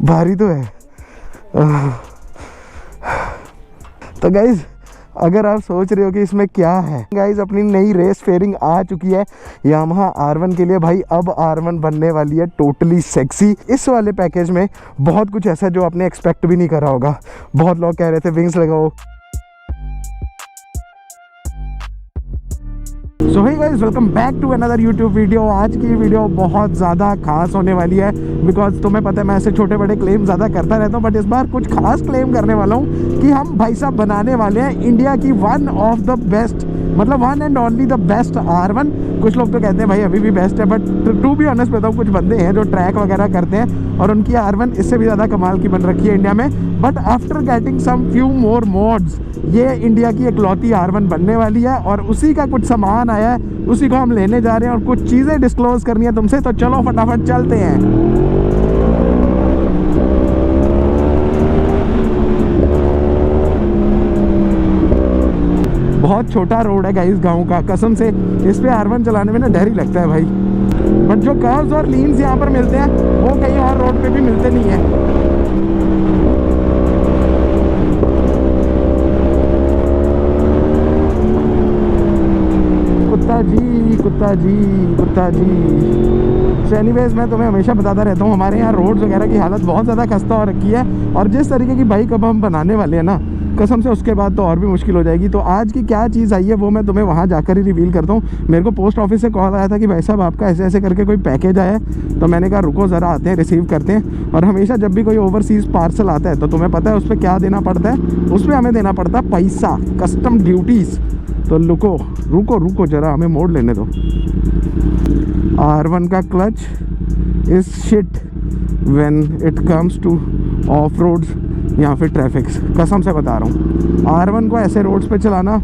भारी तो है। तो गाइज अगर आप सोच रहे हो कि इसमें क्या है, गाइज अपनी नई रेस फेयरिंग आ चुकी है यामाहा R1 के लिए। भाई अब R1 बनने वाली है टोटली सेक्सी। इस वाले पैकेज में बहुत कुछ ऐसा जो आपने एक्सपेक्ट भी नहीं करा होगा। बहुत लोग कह रहे थे विंग्स लगाओ। So hey guys, welcome back to another YouTube video. आज की वीडियो बहुत ज़्यादा खास होने वाली है बिकॉज तुम्हें पता है मैं ऐसे छोटे बड़े क्लेम ज़्यादा करता रहता हूँ, बट इस बार कुछ खास क्लेम करने वाला हूँ कि हम भाई साहब बनाने वाले हैं इंडिया की वन ऑफ द बेस्ट, मतलब one and only the best R1। कुछ लोग तो कहते हैं भाई अभी भी बेस्ट है, बट टू बी ऑनेस्ट बताऊँ कुछ बंदे हैं जो ट्रैक वगैरह करते हैं और उनकी R1 इससे भी ज़्यादा कमाल की बन रखी है इंडिया में। But after getting some few more mods ये इंडिया की इकलौती R1 बनने वाली है और उसी का कुछ सामान आया है, उसी को हम लेने जा रहे हैं और कुछ चीज़ें डिस्क्लोज करनी है तुमसे। तो चलो फटाफट चलते हैं। बहुत छोटा रोड है गाइस गांव का, कसम से इस पे R1 चलाने में ना डर ही लगता है भाई। बट जो कर्व्स और लीन्स यहाँ पर मिलते हैं वो कहीं और रोड पे भी मिलते नहीं है। कुत्ता जी। सो एनीवेज मैं तुम्हें हमेशा बताता रहता हूँ हमारे यहाँ रोड्स वगैरह की हालत बहुत ज़्यादा खस्ता हो रखी है और जिस तरीके की बाइक अब हम बनाने वाले हैं ना, कसम से उसके बाद तो और भी मुश्किल हो जाएगी। तो आज की क्या चीज़ आई है वो मैं तुम्हें वहाँ जाकर ही रिवील करता हूँ। मेरे को पोस्ट ऑफिस से कॉल आया था कि भाई साहब आपका ऐसे ऐसे करके कोई पैकेज आया है। तो मैंने कहा रुको ज़रा आते हैं, रिसीव करते हैं। और हमेशा जब भी कोई ओवरसीज़ पार्सल आता है तो तुम्हें पता है उस पर क्या देना पड़ता है, उस पर हमें देना पड़ता है पैसा, कस्टम ड्यूटीज़। तो रुको ज़रा हमें मोड़ लेने दो। R1 का clutch is shit when it comes to off roads या फिर ट्रैफिक्स। कसम से बता रहा हूँ R1 को ऐसे रोड्स पे चलाना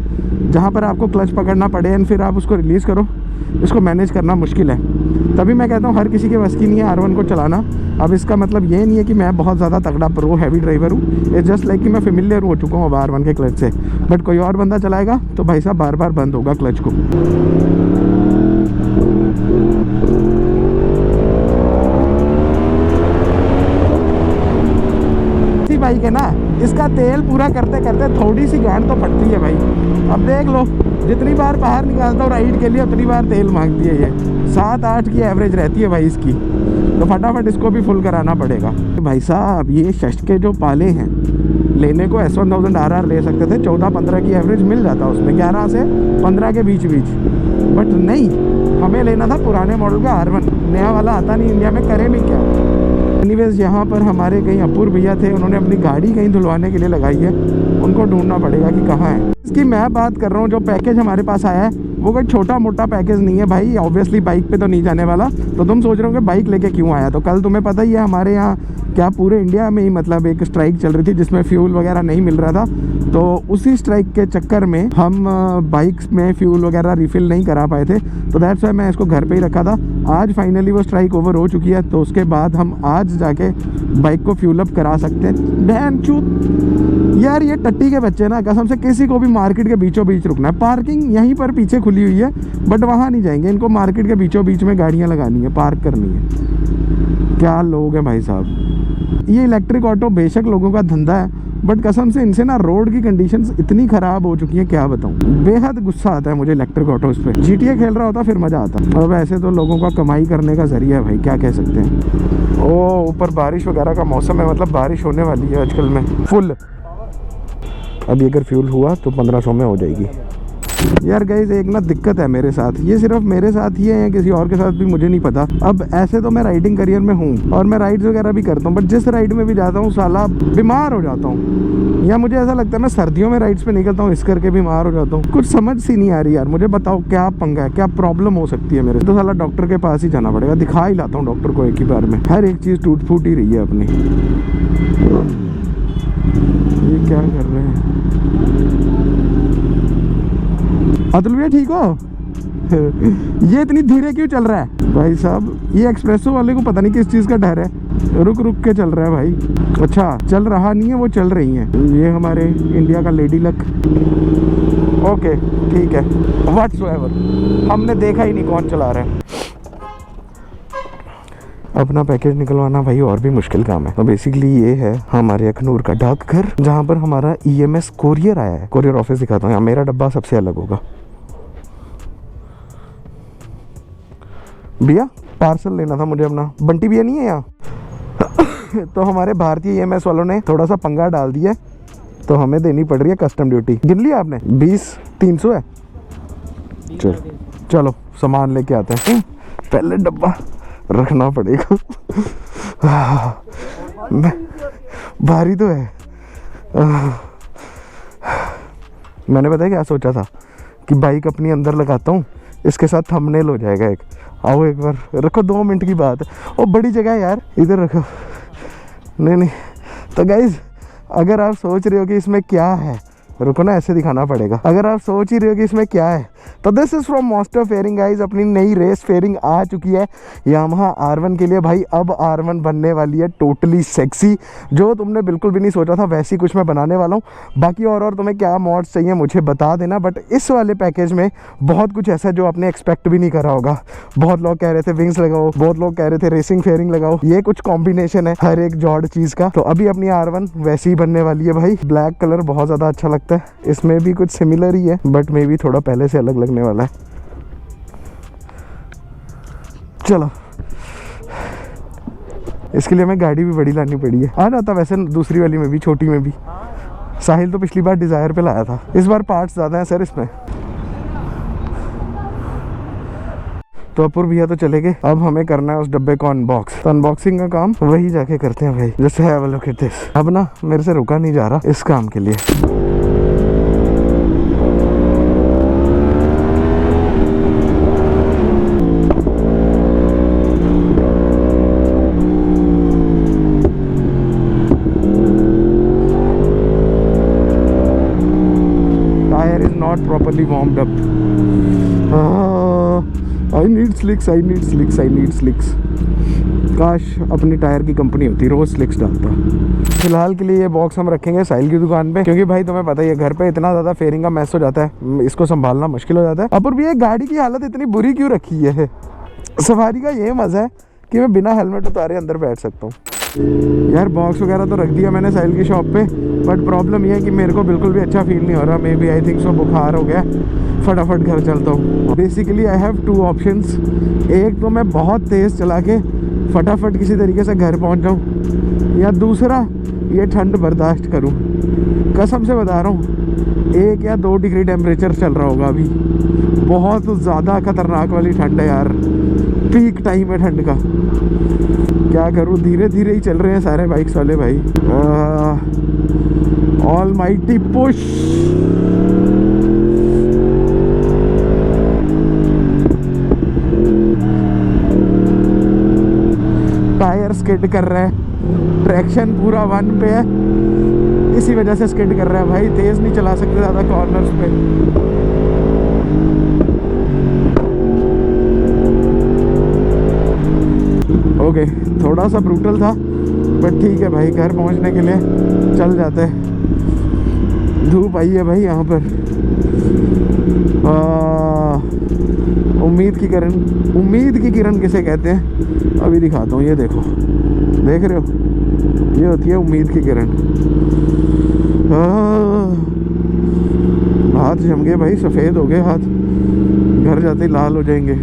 जहाँ पर आपको क्लच पकड़ना पड़े एंड फिर आप उसको रिलीज़ करो, इसको मैनेज करना मुश्किल है। तभी मैं कहता हूँ हर किसी के बस की नहीं है R1 को चलाना। अब इसका मतलब ये नहीं है कि मैं बहुत ज़्यादा तगड़ा प्रो हैवी ड्राइवर हूँ, इट्स जस्ट लाइक कि मैं फेमिलियर हो चुका हूँ अब R1 के क्लच से। बट कोई और बंदा चलाएगा तो भाई साहब बार बार बंद होगा क्लच को। बाइक है ना, इसका तेल पूरा करते करते थोड़ी सी गांड तो पड़ती है भाई। अब देख लो जितनी बार बाहर निकालता हूँ राइड के लिए उतनी बार तेल मांगती है ये। 7-8 की एवरेज रहती है भाई इसकी, तो फटाफट इसको भी फुल कराना पड़ेगा। भाई साहब ये शश के जो पाले हैं लेने को S1000 RR ले सकते थे, 14-15 की एवरेज मिल जाता उसमें, 11 से 15 के बीच। बट नहीं, हमें लेना था पुराने मॉडल का R1। नया वाला आता नहीं इंडिया में, करे भी क्या। एनीवेज यहाँ पर हमारे कहीं अपूर भैया थे, उन्होंने अपनी गाड़ी कहीं धुलवाने के लिए लगाई है, उनको ढूंढना पड़ेगा कि कहाँ है। इसकी मैं बात कर रहा हूँ, जो पैकेज हमारे पास आया है वो कोई छोटा मोटा पैकेज नहीं है भाई। ऑब्वियसली बाइक पे तो नहीं जाने वाला, तो तुम सोच रहे हो कि बाइक लेके क्यों आया। तो कल तुम्हें पता ही है हमारे यहाँ क्या पूरे इंडिया में ही मतलब एक स्ट्राइक चल रही थी जिसमें फ्यूल वगैरह नहीं मिल रहा था। तो उसी स्ट्राइक के चक्कर में हम बाइक्स में फ्यूल वगैरह रिफ़िल नहीं करा पाए थे, तो दैट्स वाई मैं इसको घर पे ही रखा था। आज फाइनली वो स्ट्राइक ओवर हो चुकी है, तो उसके बाद हम आज जाके बाइक को फ्यूल अप करा सकते हैं। बहन चूत यार, ये टट्टी के बच्चे ना, कसम से किसी को भी मार्केट के बीचों बीच रुकना है। पार्किंग यहीं पर पीछे खुली हुई है बट वहाँ नहीं जाएंगे, इनको मार्केट के बीचों बीच में गाड़ियाँ लगानी है, पार्क करनी है। क्या लोग हैं भाई साहब। ये इलेक्ट्रिक ऑटो बेशक लोगों का धंधा है, बट कसम से इनसे ना रोड की कंडीशंस इतनी ख़राब हो चुकी हैं, क्या बताऊँ। बेहद गुस्सा आता है मुझे इलेक्ट्रिक ऑटोज़ पे। GTA खेल रहा होता फिर मज़ा आता। अब ऐसे तो लोगों का कमाई करने का जरिया है भाई, क्या कह सकते हैं। ओ ऊपर बारिश वगैरह का मौसम है, मतलब बारिश होने वाली है आजकल में फुल। अभी अगर फ्यूल हुआ तो 1500 में हो जाएगी। यार गाइस एक ना दिक्कत है मेरे साथ, ये सिर्फ मेरे साथ ही है या किसी और के साथ भी मुझे नहीं पता। अब ऐसे तो मैं राइडिंग करियर में हूँ और मैं राइड्स वगैरह भी करता हूँ, बट जिस राइड में भी जाता हूँ साला बीमार हो जाता हूँ। या मुझे ऐसा लगता है मैं सर्दियों में राइड्स पे निकलता हूँ इस करके बीमार हो जाता हूँ। कुछ समझ सी नहीं आ रही यार, मुझे बताओ क्या पंगा है, क्या प्रॉब्लम हो सकती है मेरे। तो साला डॉक्टर के पास ही जाना पड़ेगा, दिखा ही लाता हूँ डॉक्टर को एक ही बार में। हर एक चीज़ टूट फूट ही रही है अपनी। ये क्या कर रहे हैं अतुल भैया, ठीक हो? ये इतनी धीरे क्यों चल रहा है भाई साहब? ये एक्सप्रेसो वाले को पता नहीं किस चीज़ का डर है, रुक रुक के चल रहा है भाई। अच्छा चल रहा नहीं है, वो चल रही हैं। ये हमारे इंडिया का लेडी लक। ओके ठीक है, व्हाट्सएवर, हमने देखा ही नहीं कौन चला रहा है। अपना पैकेज निकलवाना भाई और भी मुश्किल काम है। तो बेसिकली ये है हमारे अखनूर का डाकघर, जहाँ पर हमारा EMS कोरियर आया है। कोरियर ऑफिस दिखाता हूँ, यहाँ मेरा डब्बा सबसे अलग होगा। भैया पार्सल लेना था मुझे अपना, बंटी भैया नहीं है यहाँ। तो हमारे भारतीय EMS वालों ने थोड़ा सा पंगा डाल दिया, तो हमें देनी पड़ रही है कस्टम ड्यूटी। गिन लिया आपने? 20-300 है। चलो सामान लेके आते हैं, पहले डब्बा रखना पड़ेगा। भारी तो है। मैंने पता है क्या सोचा था कि बाइक अपनी अंदर लगाता हूँ, इसके साथ थंबनेल हो जाएगा एक। आओ एक बार रखो, 2 मिनट की बात है। ओ बड़ी जगह है यार, इधर रखो। नहीं तो गाइज, अगर आप सोच रहे हो कि इसमें क्या है, रुको ना, ऐसे दिखाना पड़ेगा। अगर आप सोच ही रहे हो कि इसमें क्या है, तो this is from monster fairing guys. अपनी नई रेस फेयरिंग आ चुकी है यामाहा R1 के लिए भाई। अब R1 बनने वाली है टोटली सेक्सी, जो तुमने बिल्कुल भी नहीं सोचा था वैसी कुछ मैं बनाने वाला हूँ। बाकी और तुम्हें क्या मॉड्स चाहिए मुझे बता देना, बट इस वाले पैकेज में बहुत कुछ ऐसा जो आपने एक्सपेक्ट भी नहीं करा होगा। बहुत लोग कह रहे थे विंग्स लगाओ, बहुत लोग कह रहे थे रेसिंग फेयरिंग लगाओ, ये कुछ कॉम्बिनेशन है हर एक जॉड चीज का। तो अभी अपनी R1 वैसी ही बनने वाली है भाई। ब्लैक कलर बहुत ज्यादा अच्छा लगता है, इसमें भी कुछ सिमिलर ही है बट मे भी थोड़ा पहले से अलग लगने वाला है। चलो इसके लिए हमें गाड़ी भी बड़ी लानी पड़ी है। आ जाता वैसे दूसरी वाली में भी, छोटी में भी। साहिल तो पिछली बार डिजायर पे लाया था, इस बार पार्ट्स ज्यादा हैं सर इसमें। तो अपूर्व भैया तो चले गए, अब हमें करना है उस डब्बे को अनबॉक्स। तो अनबॉक्सिंग का काम वही जाके करते हैं भाई। जैसे have a look at this. अब ना मेरे से रुका नहीं जा रहा इस काम के लिए। Tyre is not properly warmed up. I need slicks, I need slicks, I need slicks. काश अपनी टायर की कंपनी होती, रोज स्लिक्स डालता। फिलहाल के लिए ये बॉक्स हम रखेंगे साहिल की दुकान पे, क्योंकि भाई तुम्हें पता ही है घर पे इतना ज्यादा फेयरिंग का मैस हो जाता है, इसको संभालना मुश्किल हो जाता है। अपूर्व ये गाड़ी की हालत इतनी बुरी क्यों रखी है? सवारी का ये मजा है कि मैं बिना हेलमेट उतारे अंदर बैठ सकता हूँ। यार बॉक्स वगैरह तो रख दिया मैंने साहिल की शॉप पे, बट प्रॉब्लम ये है कि मेरे को बिल्कुल भी अच्छा फील नहीं हो रहा। May B I think so बुखार हो गया, फटाफट घर चलता हूँ। Basically I have 2 options. एक तो मैं बहुत तेज़ चला के फटाफट किसी तरीके से घर पहुँच जाऊँ, या दूसरा ये ठंड बर्दाश्त करूँ। कसम से बता रहा हूँ 1 या 2 डिग्री टेम्परेचर चल रहा होगा अभी। बहुत ज़्यादा खतरनाक वाली ठंड है यार, पीक टाइम है ठंड का। क्या करूँ, धीरे धीरे ही चल रहे हैं सारे बाइक्स वाले भाई। Almighty push. टायर स्किड कर रहा है, ट्रैक्शन पूरा 1 पे है, इसी वजह से स्किड कर रहा है भाई। तेज नहीं चला सकते ज़्यादा कॉर्नर्स पे। ओके थोड़ा सा ब्रूटल था बट ठीक है भाई, घर पहुंचने के लिए चल जाते हैं। धूप आई है भाई यहाँ पर। उम्मीद की किरण किसे कहते हैं अभी दिखाता हूँ। ये देखो, देख रहे हो, ये होती है उम्मीद की किरण। हाथ जम गए भाई, सफ़ेद हो गए हाथ, घर जाते ही लाल हो जाएंगे।